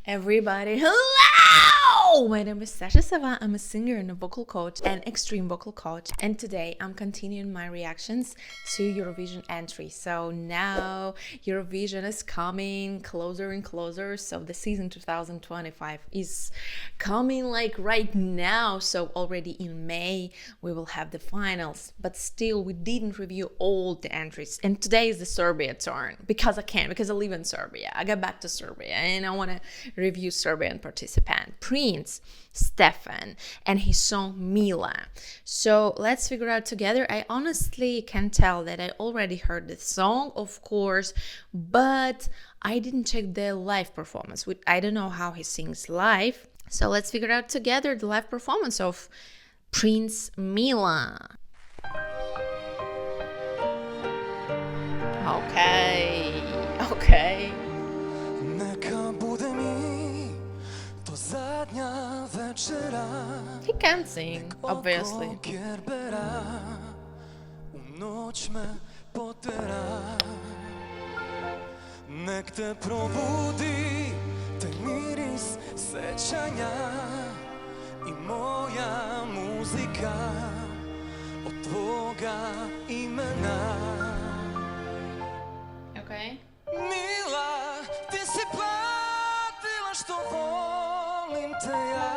Everybody, hello! My name is Sasha Sova. I'm a singer and a vocal coach and extreme vocal coach. And today I'm continuing my reactions to Eurovision entry. So now Eurovision is coming closer and closer. So the season 2025 is coming like right now. So already in May we will have the finals. But still we didn't review all the entries. And today is the Serbia turn because I live in Serbia. I got back to Serbia and I want to review Serbian participant Princ, Stefan, and his song Mila. So let's figure out together. I honestly can tell that I already heard the song, of course, but I didn't check the live performance. I don't know how he sings live. So let's figure out together the live performance of Princ Mila. Okay. He can sing, obviously. Nek te probudi ten miris sećanja I moja muzika od tvoga imena. Okay. Mila, ti si platila što volim te ja.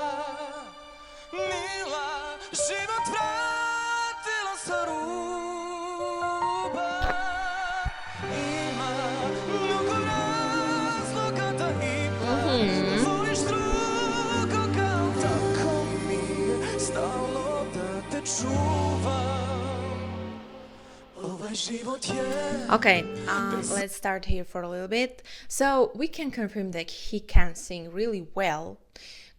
Mila, život vratila sa ruba. Ima mnogo razloga da ipak voliš drugo kao tako mi je stalo da te čuvam. Ovaj život je. Okay, let's start here for a little bit. So we can confirm that he can sing really well,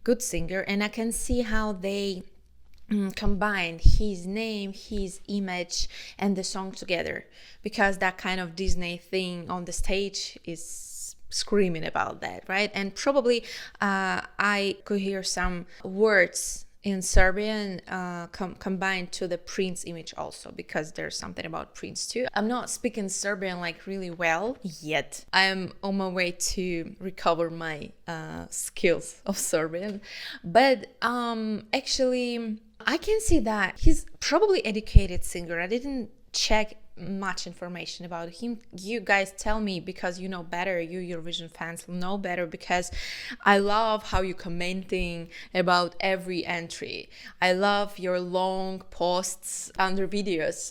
good singer, and I can see how they combined his name, his image, and the song together, because that kind of Disney thing on the stage is screaming about that, right? And probably I could hear some words in Serbian combined to the Prince image also, because there's something about Prince too. I'm not speaking Serbian like really well yet. I'm on my way to recover my skills of Serbian, but actually I can see that he's probably educated singer. I didn't check much information about him. You guys tell me, because you know better, you Eurovision fans know better, because I love how you commenting about every entry. I love your long posts under videos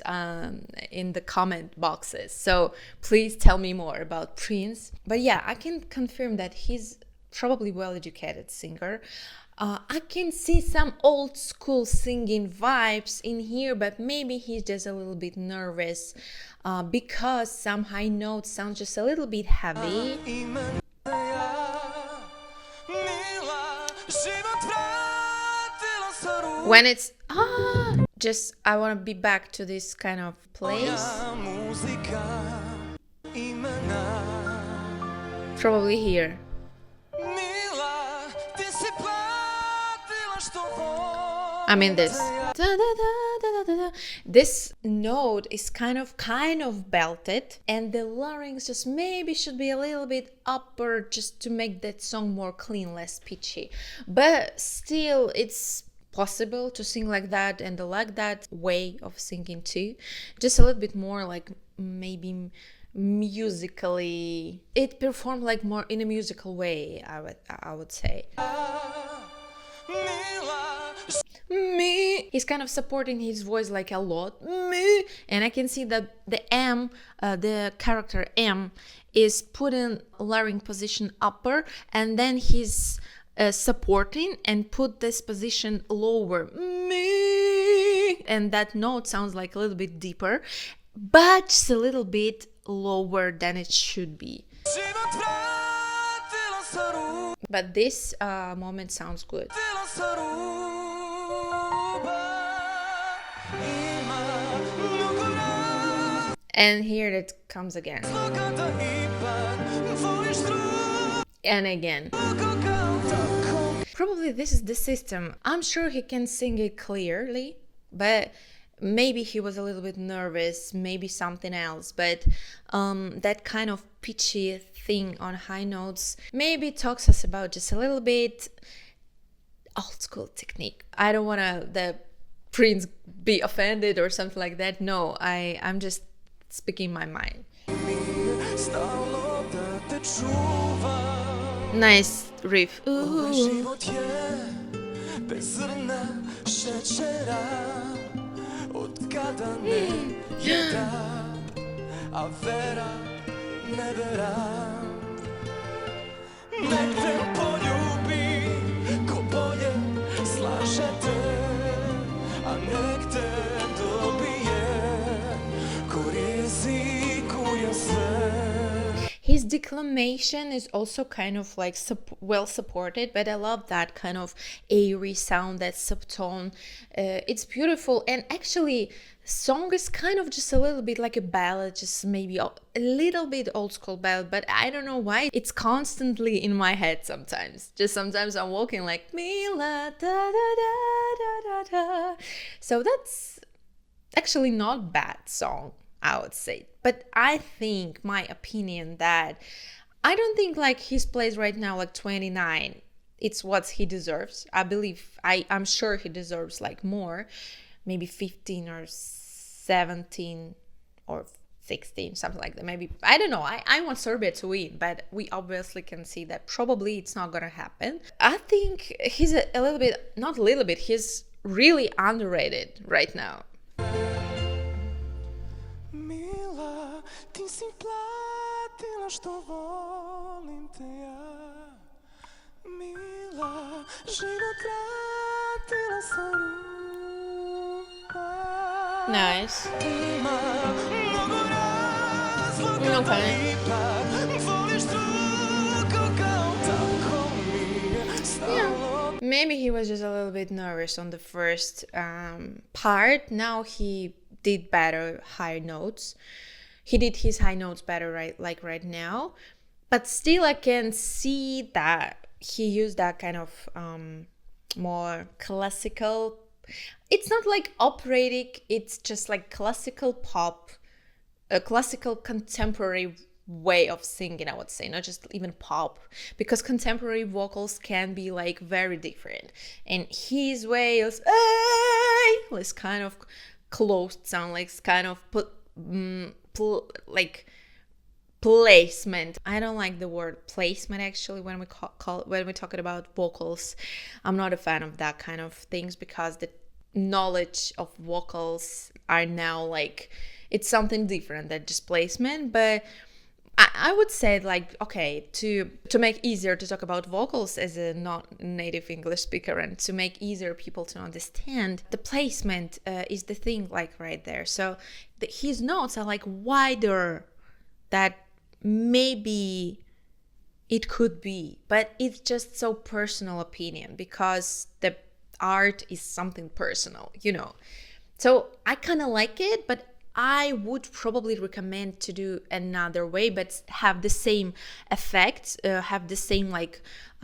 in the comment boxes, so please tell me more about Prince. But yeah, I can confirm that he's probably well-educated singer. I can see some old school singing vibes in here, but maybe he's just a little bit nervous because some high notes sound just a little bit heavy. When it's just I want to be back to this kind of place. Probably here. I mean this. This note is kind of belted, and the larynx just maybe should be a little bit upper, just to make that song more clean, less pitchy. But still, it's possible to sing like that, and I like that way of singing too. Just a little bit more like maybe musically. It performed like more in a musical way, I would say. Me. He's kind of supporting his voice like a lot. Me. And I can see that the M, the character M, is put in larynx position upper, and then he's supporting and put this position lower. Me. And that note sounds like a little bit deeper, but just a little bit lower than it should be. But this moment sounds good. And here it comes again. And again. Probably this is the system. I'm sure he can sing it clearly, but maybe he was a little bit nervous, maybe something else, but that kind of pitchy thing on high notes maybe talks us about just a little bit old school technique. I don't want to the Prince be offended or something like that. No, I'm just speaking my mind. Stalo da te čuvam. Nice riff. Ovaj Ooh. život je bez zrna šećera. Od kada ne jeda, a vera ne vera. Nek te poljubi ko bolje slažete, a nek te dobije ko rizikuje sve. His declamation is also kind of like well supported, but I love that kind of airy sound, that subtone. It's beautiful, and actually song is kind of just a little bit like a ballad, just maybe a little bit old school ballad, but I don't know why it's constantly in my head sometimes. Just sometimes I'm walking like Mila, da da da da da da. So that's actually not bad song, I would say. But I think, my opinion, that I don't think like his place right now, like 29, it's what he deserves. I believe, I'm sure he deserves like more, maybe 15 or 17 or 16, something like that. Maybe, I don't know. I want Serbia to win, but we obviously can see that probably it's not gonna happen. I think he's a little bit, not a little bit, he's really underrated right now. Mila, ti si platila što volim te ja. Mila, život vratila sam ljubav. Nice. Ima mnogo razloga da Okay. ipak voliš drugo kao tako mi je stalo. Maybe he was just a little bit nervous on the first part. Now he did better high notes. He did his high notes better right now. But still I can see that he used that kind of more classical. It's not like operatic, it's just like classical pop, a classical contemporary way of singing, I would say, not just even pop, because contemporary vocals can be like very different, and his way is kind of closed sound, like kind of like placement. I don't like the word placement actually when we when we're talking about vocals. I'm not a fan of that kind of things, because the knowledge of vocals are now like, it's something different than just placement. But I would say, like, okay, to make easier to talk about vocals as a non-native English speaker, and to make easier people to understand, the placement is the thing, like right there. So his notes are like wider that maybe it could be, but it's just so personal opinion, because the art is something personal, you know. So I kind of like it, but I would probably recommend to do another way, but have the same effect, have the same like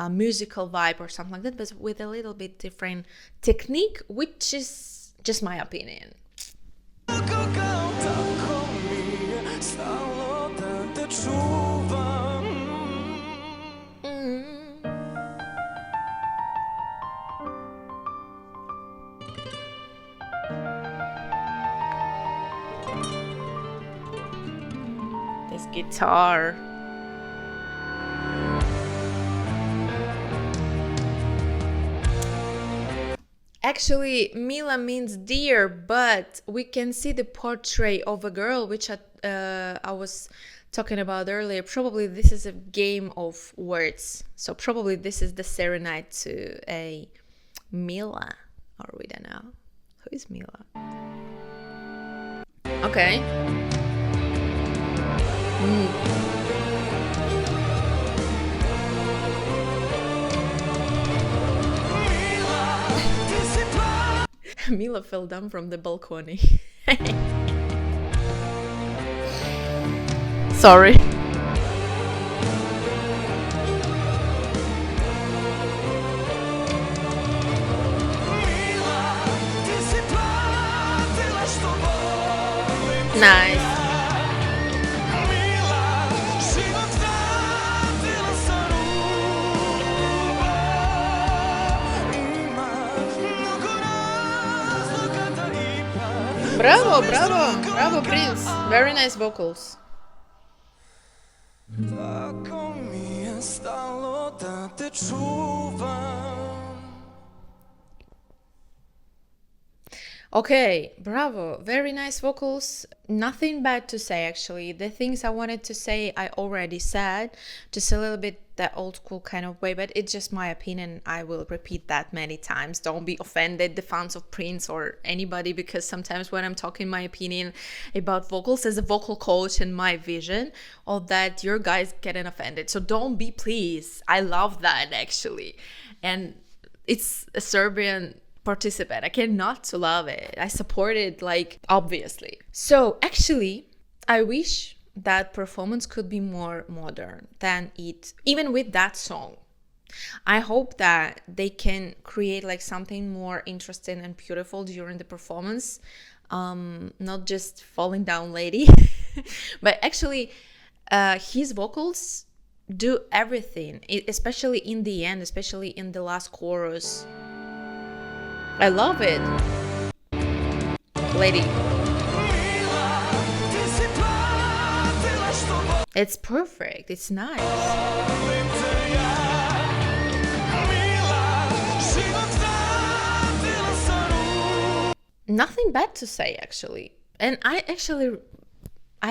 musical vibe or something like that, but with a little bit different technique, which is just my opinion. This guitar. Actually, Mila means deer, but we can see the portrait of a girl, which I was talking about earlier. Probably this is a game of words. So probably this is the serenade to a Mila, or we don't know. Who is Mila? Okay. Mila fell down from the balcony. Sorry. Nice. Mila, život vratila sa ruba. Ima mnogo razloga da ipak Bravo, bravo, bravo, Prince. Very nice vocals. tako mi je stalo da te čuvam. Okay, bravo. Very nice vocals. Nothing bad to say, actually. The things I wanted to say, I already said, just a little bit that old school kind of way, but it's just my opinion. I will repeat that many times. Don't be offended, the fans of Prince or anybody, because sometimes when I'm talking my opinion about vocals as a vocal coach and my vision of that, your guys getting offended. So don't be, please. I love that, actually. And it's a Serbian participant. I cannot love it. I support it, like, obviously. So actually, I wish that performance could be more modern than it, even with that song. I hope that they can create like something more interesting and beautiful during the performance, not just falling down lady, but actually his vocals do everything, especially in the end, especially in the last chorus. I love it. Lady. It's perfect. It's nice. Nothing bad to say, actually. And I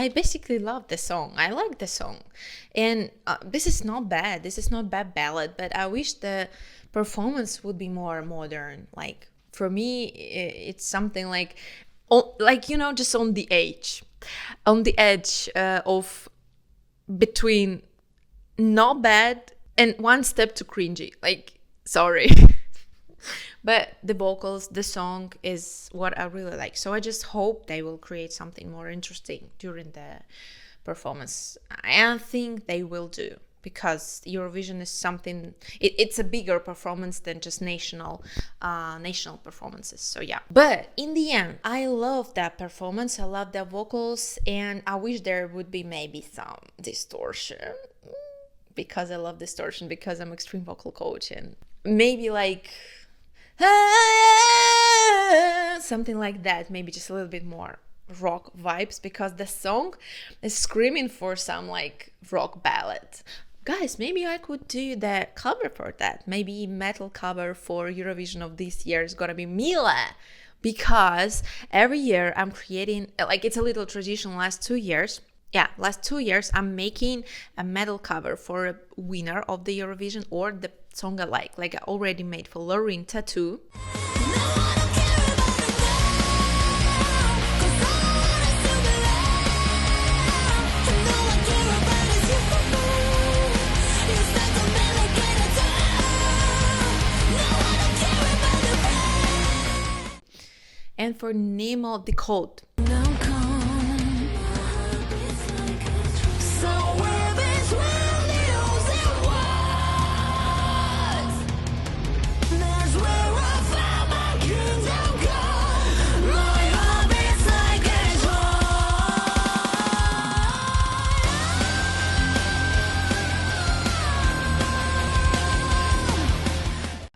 basically love the song. I like the song. And this is not bad. This is not bad ballad, but I wish the performance would be more modern. Like, for me, it's something like, you know, just on the edge of between not bad and one step to cringy. Like, sorry. But the vocals, the song is what I really like. So I just hope they will create something more interesting during the performance. I think they will do, because Eurovision is something, it's a bigger performance than just national performances. So yeah, but in the end, I love that performance. I love the vocals, and I wish there would be maybe some distortion, because I love distortion, because I'm extreme vocal coach, and maybe like something like that, maybe just a little bit more rock vibes, because the song is screaming for some like rock ballad. Guys, maybe I could do the cover for that. Maybe metal cover for Eurovision of this year is gonna be Mila, because every year I'm creating, like, it's a little tradition. Last 2 years I'm making a metal cover for a winner of the Eurovision or the song I like I already made for Loreen Tattoo. And for Nemo the Code.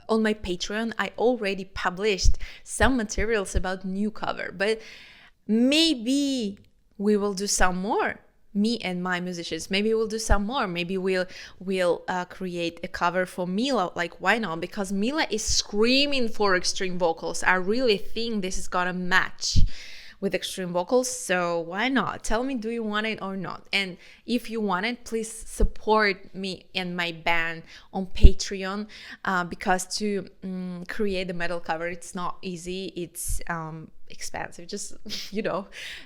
On my Patreon, I already published some materials about new cover, but maybe we will do some more. Me and my musicians, maybe we'll do some more. Maybe we'll create a cover for Mila. Like, why not? Because Mila is screaming for extreme vocals. I really think this is gonna match with extreme vocals, so why not? Tell me, do you want it or not? And if you want it, please support me and my band on Patreon, because to create the metal cover, it's not easy. It's expensive, just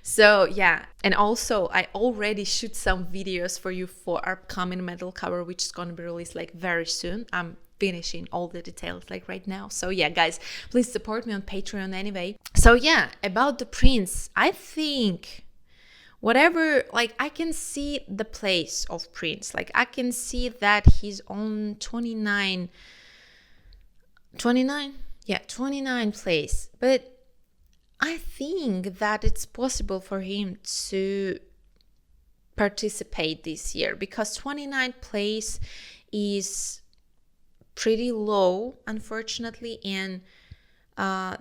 so yeah. And also, I already shoot some videos for you for our upcoming metal cover, which is gonna be released like very soon. I'm finishing all the details like right now. So yeah, guys, please support me on Patreon anyway. So yeah, about the Prince, I think whatever, like, I can see the place of Prince. Like, I can see that he's on 29 place, but I think that it's possible for him to participate this year, because 29th place is pretty low, unfortunately, and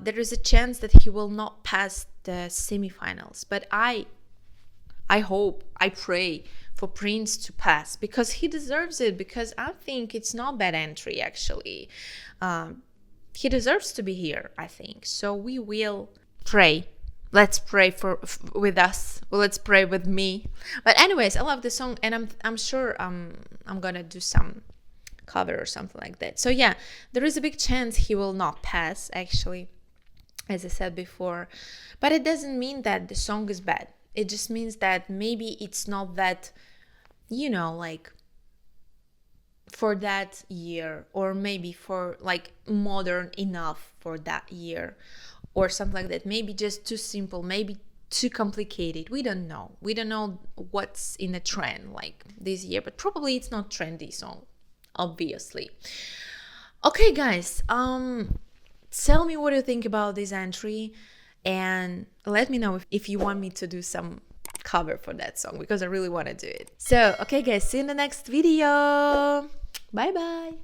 there is a chance that he will not pass the semifinals. But I hope, I pray for Prince to pass, because he deserves it, because I think it's not bad entry, actually. He deserves to be here, I think. So we will pray. Let's pray with us. Well, let's pray with me. But anyways, I love the song, and I'm sure I'm gonna do some cover or something like that. So yeah, there is a big chance he will not pass, actually, as I said before. But it doesn't mean that the song is bad. It just means that maybe it's not that, like, for that year, or maybe for like modern enough for that year, or something like that. Maybe just too simple, maybe too complicated. We don't know what's in the trend like this year, but probably it's not trendy song, obviously. Okay, guys, tell me what you think about this entry, and let me know if you want me to do some cover for that song, because I really want to do it. So okay, guys, see you in the next video. Bye bye.